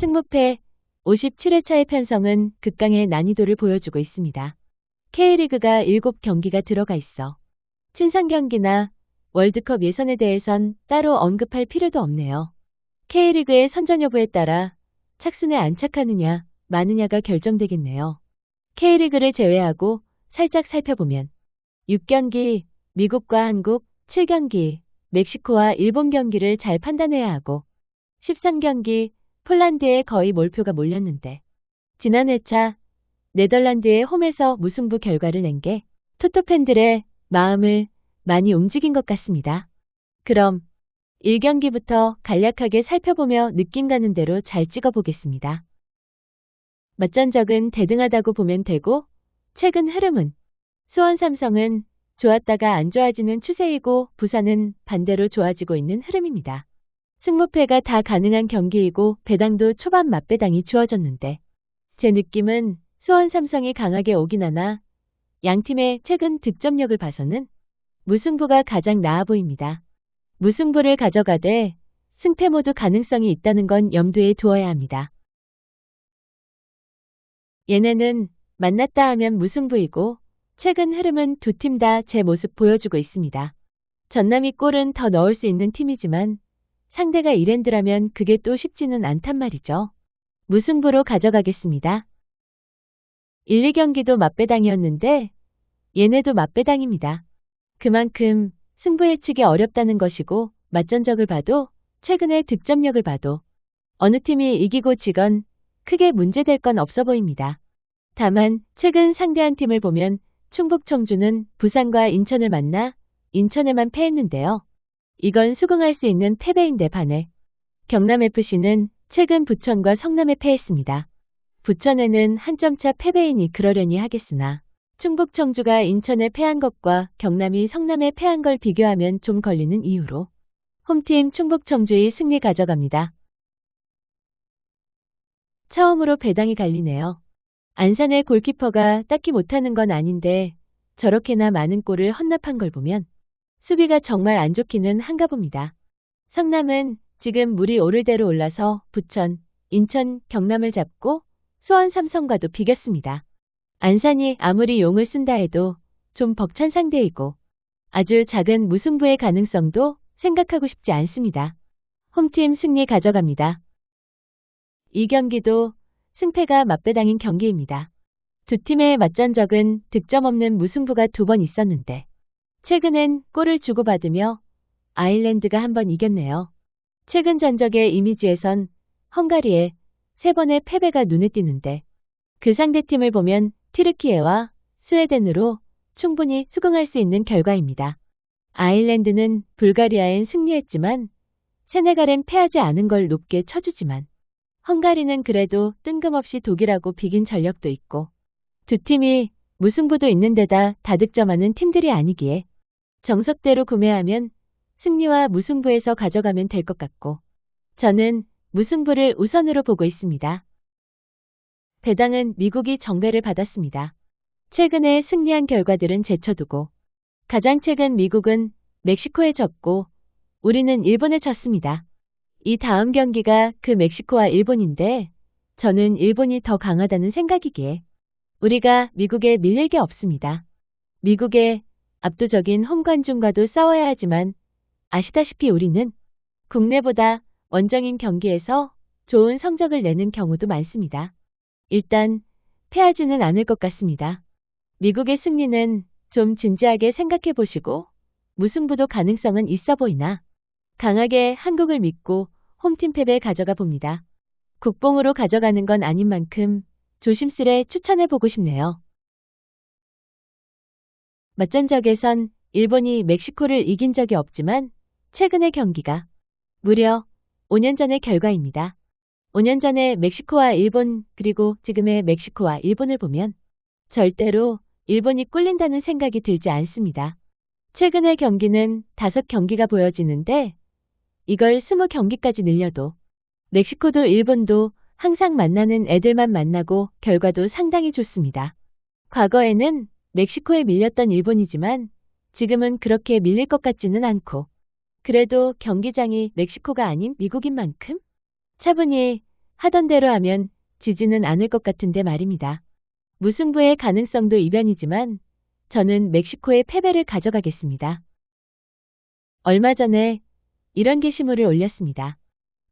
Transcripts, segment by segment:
승무패 57회차의 편성은 극강의 난이도를 보여주고 있습니다. K리그가 7경기가 들어가 있어 친선 경기나 월드컵 예선에 대해선 따로 언급할 필요도 없네요. K리그의 선전 여부에 따라 착순에 안착하느냐 마느냐가 결정되겠네요. K리그를 제외하고 살짝 살펴보면 6경기 미국과 한국, 7경기 멕시코와 일본 경기를 잘 판단해야 하고 13경기 폴란드에 거의 몰표가 몰렸는데 지난 회차 네덜란드의 홈에서 무승부 결과를 낸 게 토토 팬들의 마음을 많이 움직인 것 같습니다. 그럼 1경기부터 간략하게 살펴보며 느낌 가는 대로 잘 찍어보겠습니다. 맞전적은 대등하다고 보면 되고 최근 흐름은 수원 삼성은 좋았다가 안 좋아지는 추세이고 부산은 반대로 좋아지고 있는 흐름입니다. 승무패가 다 가능한 경기이고 배당도 초반 맞배당이 주어졌는데 제 느낌은 수원 삼성이 강하게 오긴 하나 양팀의 최근 득점력을 봐서는 무승부가 가장 나아 보입니다. 무승부를 가져가되 승패 모두 가능성이 있다는 건 염두에 두어야 합니다. 얘네는 만났다 하면 무승부이고 최근 흐름은 두 팀 다 제 모습 보여주고 있습니다. 전남이 골은 더 넣을 수 있는 팀이지만 상대가 이랜드라면 그게 또 쉽지는 않단 말이죠. 무승부로 가져가겠습니다. 1, 2경기도 맞배당이었는데 얘네도 맞배당입니다. 그만큼 승부 예측이 어렵다는 것이고 맞전적을 봐도 최근의 득점력을 봐도 어느 팀이 이기고 지건 크게 문제될 건 없어 보입니다. 다만 최근 상대한 팀을 보면 충북 청주는 부산과 인천을 만나 인천에만 패했는데요. 이건 수긍할 수 있는 패배인데 반해 경남FC는 최근 부천과 성남에 패했습니다. 부천에는 한 점차 패배이니 그러려니 하겠으나 충북 청주가 인천에 패한 것과 경남이 성남에 패한 걸 비교하면 좀 걸리는 이유로 홈팀 충북 청주의 승리 가져갑니다. 처음으로 배당이 갈리네요. 안산의 골키퍼가 딱히 못하는 건 아닌데 저렇게나 많은 골을 헌납한 걸 보면 수비가 정말 안 좋기는 한가 봅니다. 성남은 지금 물이 오를 대로 올라서 부천, 인천, 경남을 잡고 수원 삼성과도 비겼습니다. 안산이 아무리 용을 쓴다 해도 좀 벅찬 상대이고 아주 작은 무승부의 가능성도 생각하고 싶지 않습니다. 홈팀 승리 가져갑니다. 이 경기도 승패가 맞배당인 경기입니다. 두 팀의 맞전적은 득점 없는 무승부가 2번 있었는데 최근엔 골을 주고받으며 아일랜드가 한 번 이겼네요. 최근 전적의 이미지에선 헝가리에 3번의 패배가 눈에 띄는데 그 상대팀을 보면 튀르키예와 스웨덴으로 충분히 수긍할 수 있는 결과입니다. 아일랜드는 불가리아엔 승리했지만 세네갈엔 패하지 않은 걸 높게 쳐주지만 헝가리는 그래도 뜬금없이 독일하고 비긴 전력도 있고 두 팀이 무승부도 있는 데다 다득점하는 팀들이 아니기에 정석대로 구매하면 승리와 무승부에서 가져가면 될 것 같고 저는 무승부를 우선으로 보고 있습니다. 배당은 미국이 정배를 받았습니다. 최근에 승리한 결과들은 제쳐두고 가장 최근 미국은 멕시코에 졌고 우리는 일본에 졌습니다. 이 다음 경기가 그 멕시코와 일본인데 저는 일본이 더 강하다는 생각이기에 우리가 미국에 밀릴 게 없습니다. 미국의 압도적인 홈관중과도 싸워야 하지만 아시다시피 우리는 국내보다 원정인 경기에서 좋은 성적을 내는 경우도 많습니다. 일단 패하지는 않을 것 같습니다. 미국의 승리는 좀 진지하게 생각해 보시고 무승부도 가능성은 있어 보이나 강하게 한국을 믿고 홈팀 패배 가져가 봅니다. 국뽕으로 가져가는 건 아닌 만큼 조심스레 추천해 보고 싶네요. 맞전적에선 일본이 멕시코를 이긴 적이 없지만 최근의 경기가 무려 5년 전의 결과입니다. 5년 전에 멕시코와 일본 그리고 지금의 멕시코와 일본을 보면 절대로 일본이 꿀린다는 생각이 들지 않습니다. 최근의 경기는 5경기가 보여지는데 이걸 20경기까지 늘려도 멕시코도 일본도 항상 만나는 애들만 만나고 결과도 상당히 좋습니다. 과거에는 멕시코에 밀렸던 일본이지만 지금은 그렇게 밀릴 것 같지는 않고 그래도 경기장이 멕시코가 아닌 미국인 만큼 차분히 하던 대로 하면 지지는 않을 것 같은데 말입니다. 무승부의 가능성도 이변이지만 저는 멕시코의 패배를 가져가겠습니다. 얼마 전에 이런 게시물을 올렸습니다.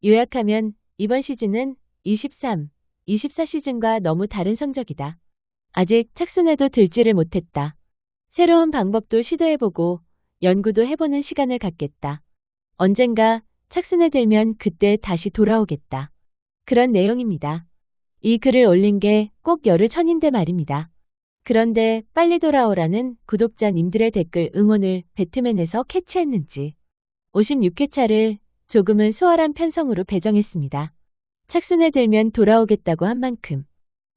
요약하면 이번 시즌은 23, 24 시즌과 너무 다른 성적이다. 아직 착순에도 들지를 못했다. 새로운 방법도 시도해보고 연구도 해보는 시간을 갖겠다. 언젠가 착순에 들면 그때 다시 돌아오겠다. 그런 내용입니다. 이 글을 올린 게 꼭 열흘 전인데 말입니다. 그런데 빨리 돌아오라는 구독자님들의 댓글 응원을 배트맨에서 캐치했는지 56회차를 조금은 수월한 편성으로 배정했습니다. 착순에 들면 돌아오겠다고 한 만큼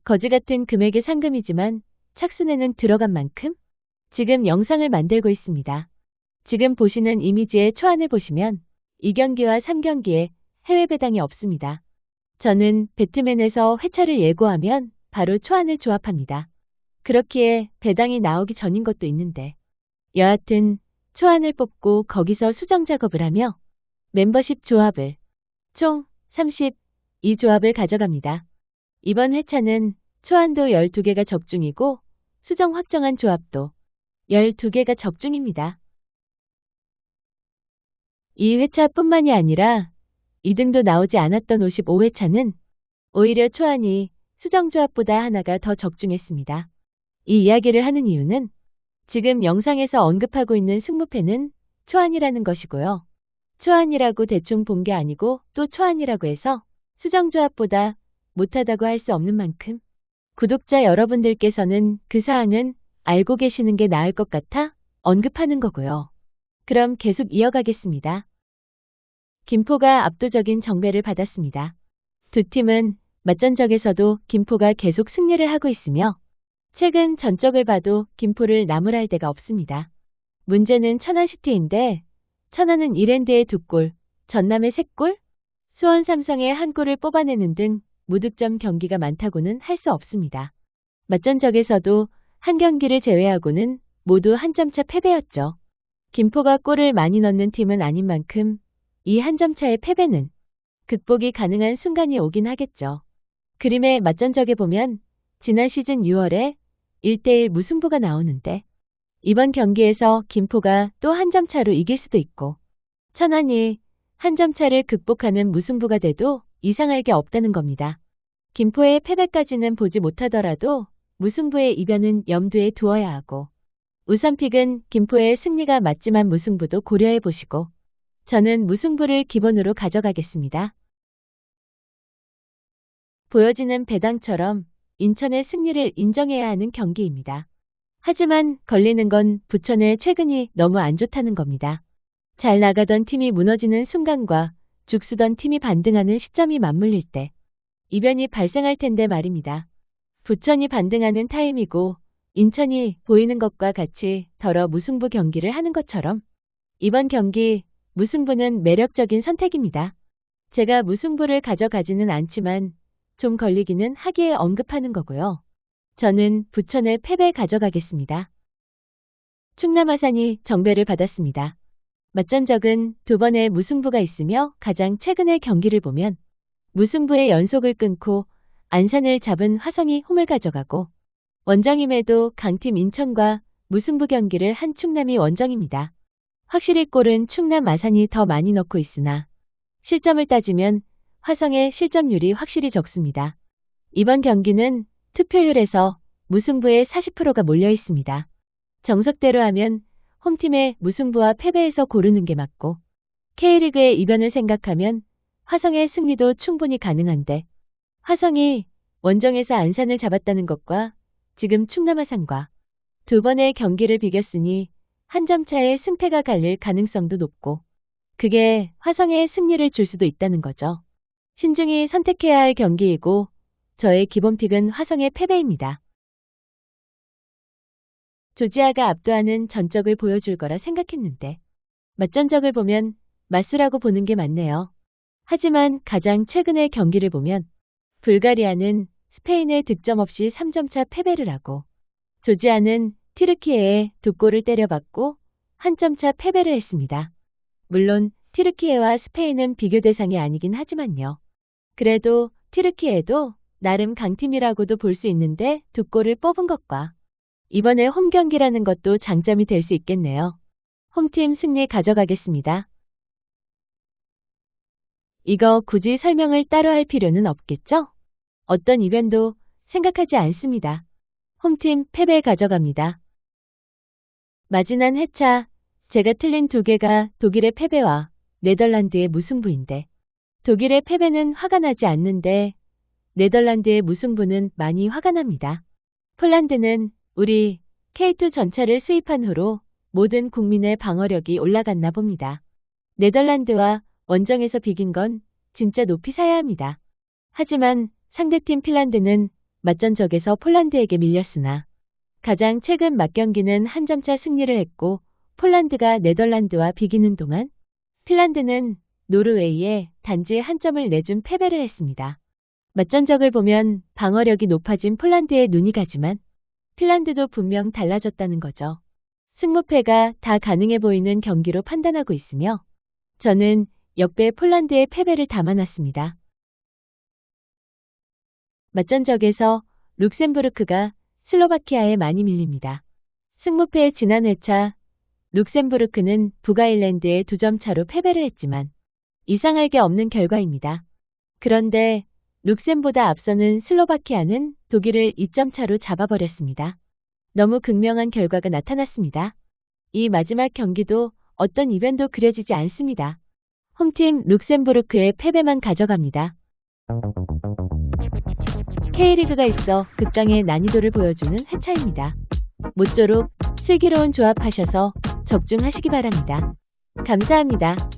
거지 같은 금액의 상금이지만 착순에는 들어간 만큼 지금 영상을 만들고 있습니다. 지금 보시는 이미지의 초안을 보시면 2경기와 3경기에 해외 배당이 없습니다. 저는 배트맨에서 회차를 예고하면 바로 초안을 조합합니다. 그렇기에 배당이 나오기 전인 것도 있는데 여하튼 초안을 뽑고 거기서 수정 작업을 하며 멤버십 조합을 총 32조합을 가져갑니다. 이번 회차는 초안도 12개가 적중이고 수정 확정한 조합도 12개가 적중입니다. 이 회차뿐만이 아니라 2등도 나오지 않았던 55회차는 오히려 초안이 수정조합보다 하나가 더 적중했습니다. 이 이야기를 하는 이유는 지금 영상에서 언급하고 있는 승무패는 초안이라는 것이고요. 초안이라고 대충 본 게 아니고 또 초안이라고 해서 수정조합보다 못하다고 할 수 없는 만큼 구독자 여러분들께서는 그 사항은 알고 계시는 게 나을 것 같아 언급하는 거고요. 그럼 계속 이어가겠습니다. 김포가 압도적인 정배를 받았습니다. 두 팀은 맞전적에서도 김포가 계속 승리를 하고 있으며 최근 전적을 봐도 김포를 나무랄 데가 없습니다. 문제는 천안시티인데 천안은 이랜드에 2골, 전남에 3골, 수원 삼성에 1골을 뽑아내는 등 무득점 경기가 많다고는 할 수 없습니다. 맞전적에서도 한 경기를 제외하고는 모두 한 점차 패배였죠. 김포가 골을 많이 넣는 팀은 아닌 만큼 이 한 점차의 패배는 극복이 가능한 순간이 오긴 하겠죠. 그림의 맞전적에 보면 지난 시즌 6월에 1대1 무승부가 나오는데 이번 경기에서 김포가 또 한 점 차로 이길 수도 있고 천안이 한 점 차를 극복하는 무승부가 돼도 이상할 게 없다는 겁니다. 김포의 패배까지는 보지 못하더라도 무승부의 이변은 염두에 두어야 하고 우선픽은 김포의 승리가 맞지만 무승부도 고려해 보시고 저는 무승부를 기본으로 가져가겠습니다. 보여지는 배당처럼 인천의 승리를 인정해야 하는 경기입니다. 하지만 걸리는 건 부천의 최근이 너무 안 좋다는 겁니다. 잘 나가던 팀이 무너지는 순간과 죽쓰던 팀이 반등하는 시점이 맞물릴 때 이변이 발생할 텐데 말입니다. 부천이 반등하는 타임이고 인천이 보이는 것과 같이 더러 무승부 경기를 하는 것처럼 이번 경기 무승부는 매력적인 선택입니다. 제가 무승부를 가져가지는 않지만 좀 걸리기는 하기에 언급하는 거고요. 저는 부천의 패배 가져가겠습니다. 충남 아산이 정배를 받았습니다. 맞전적은 2번의 무승부가 있으며 가장 최근의 경기를 보면 무승부의 연속을 끊고 안산을 잡은 화성이 홈을 가져가고 원정임에도 강팀 인천과 무승부 경기를 한 충남이 원정입니다. 확실히 골은 충남 아산이 더 많이 넣고 있으나 실점을 따지면 화성의 실점률이 확실히 적습니다. 이번 경기는 투표율에서 무승부의 40%가 몰려 있습니다. 정석대로 하면 홈팀의 무승부와 패배에서 고르는 게 맞고 K리그의 이변을 생각하면 화성의 승리도 충분히 가능한데 화성이 원정에서 안산을 잡았다는 것과 지금 충남 아산과 2번의 경기를 비겼으니 한 점 차의 승패가 갈릴 가능성도 높고 그게 화성의 승리를 줄 수도 있다는 거죠. 신중히 선택해야 할 경기이고 저의 기본픽은 화성의 패배입니다. 조지아가 압도하는 전적을 보여줄 거라 생각했는데 맞전적을 보면 맞수라고 보는 게 맞네요. 하지만 가장 최근의 경기를 보면 불가리아는 스페인에 득점 없이 3점차 패배를 하고 조지아는 튀르키예에 2골을 때려받고 한 점 차 패배를 했습니다. 물론 튀르키예와 스페인은 비교 대상이 아니긴 하지만요. 그래도 튀르키예도 나름 강팀이라고도 볼 수 있는데 2골을 뽑은 것과 이번에 홈 경기라는 것도 장점이 될 수 있겠네요. 홈팀 승리 가져가겠습니다. 이거 굳이 설명을 따로 할 필요는 없겠죠? 어떤 이변도 생각하지 않습니다. 홈팀 패배 가져갑니다. 마지난 회차 제가 틀린 2개가 독일의 패배와 네덜란드의 무승부인데 독일의 패배는 화가 나지 않는데 네덜란드의 무승부는 많이 화가 납니다. 폴란드는 우리 K2 전차를 수입한 후로 모든 국민의 방어력이 올라갔나 봅니다. 네덜란드와 원정에서 비긴 건 진짜 높이 사야 합니다. 하지만 상대팀 핀란드는 맞전적에서 폴란드에게 밀렸으나 가장 최근 맞경기는 한 점차 승리를 했고 폴란드가 네덜란드와 비기는 동안 핀란드는 노르웨이에 단지 한 점을 내준 패배를 했습니다. 맞전적을 보면 방어력이 높아진 폴란드에 눈이 가지만 핀란드도 분명 달라졌다는 거죠. 승무패가 다 가능해 보이는 경기로 판단하고 있으며 저는 역배 폴란드의 패배를 담아놨습니다. 맞전적에서 룩셈부르크가 슬로바키아에 많이 밀립니다. 승무패의 지난 회차 룩셈부르크는 북아일랜드에 2점 차로 패배를 했지만 이상할 게 없는 결과입니다. 그런데 룩셈보다 앞서는 슬로바키아는 독일을 2점 차로 잡아버렸습니다. 너무 극명한 결과가 나타났습니다. 이 마지막 경기도 어떤 이변도 그려지지 않습니다. 홈팀 룩셈부르크의 패배만 가져갑니다. K리그가 있어 극강의 난이도를 보여주는 회차입니다. 모쪼록 슬기로운 조합하셔서 적중하시기 바랍니다. 감사합니다.